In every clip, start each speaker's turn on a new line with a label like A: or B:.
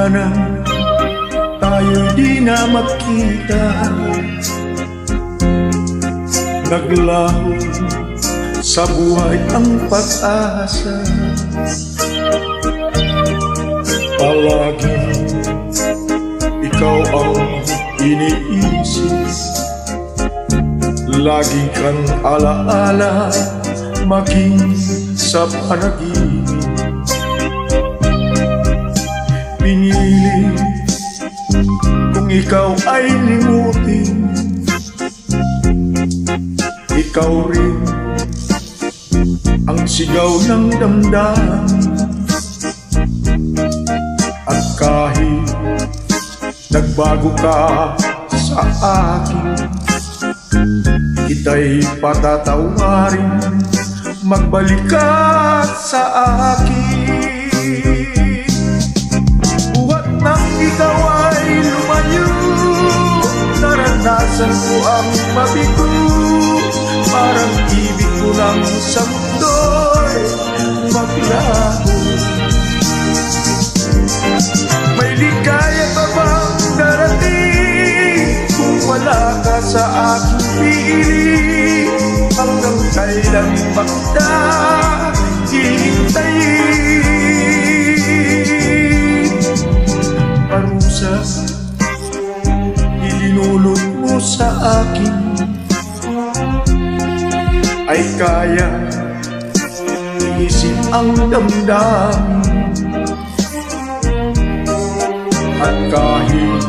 A: sana tayo'y di na makita. Naglaho sa buhay ang pag-asa. Palagi ikaw ang iniisip, lagi kang alaala, maging sa panaginip. Pinili kung ikaw ay limutin, ikaw rin ang sigaw ng damdamin. At kahit nagbago ka sa akin, kita'y patatawarin, magbalik ka sa akin. Buhat nang ikaw ay lumayo, naranasan ko ang mabigo. Parang ibig ko lang sa mundo'y maglaho. May ligaya pa bang darating kung wala ka sa aking piling? Hanggang kailan ba kita hihintayin? Parusa ilinulot mo sa akin, ay kaya iisip ang damdamin. At kahit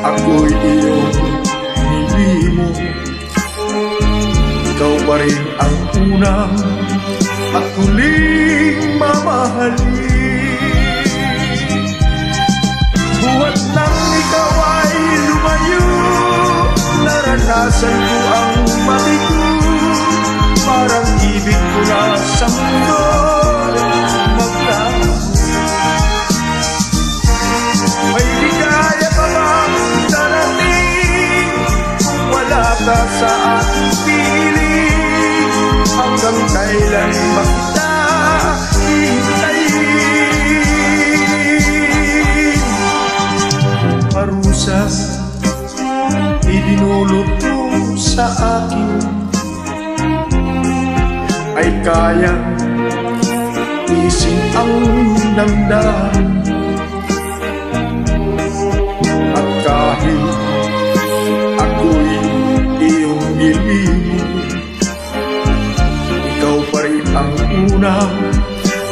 A: ako'y iyong nilimo, ikaw pa rin ang unang at huling mamahalin. Buhat nang ikaw ay lumayo, naranasan ko ang mabigo. Parang ibig ko na sa mundo maglaho. May ligaya pa bang darating kung wala ka sa aking piling? Hanggang kailan ba kita hihintayin? Parusa idinulot mo sa akin, ay kaya ising ang damdamin. At kahit ako'y iyong nilimo, ikaw pa rin ang unang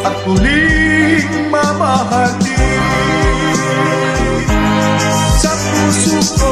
A: at huling mamahalin. Sa puso ko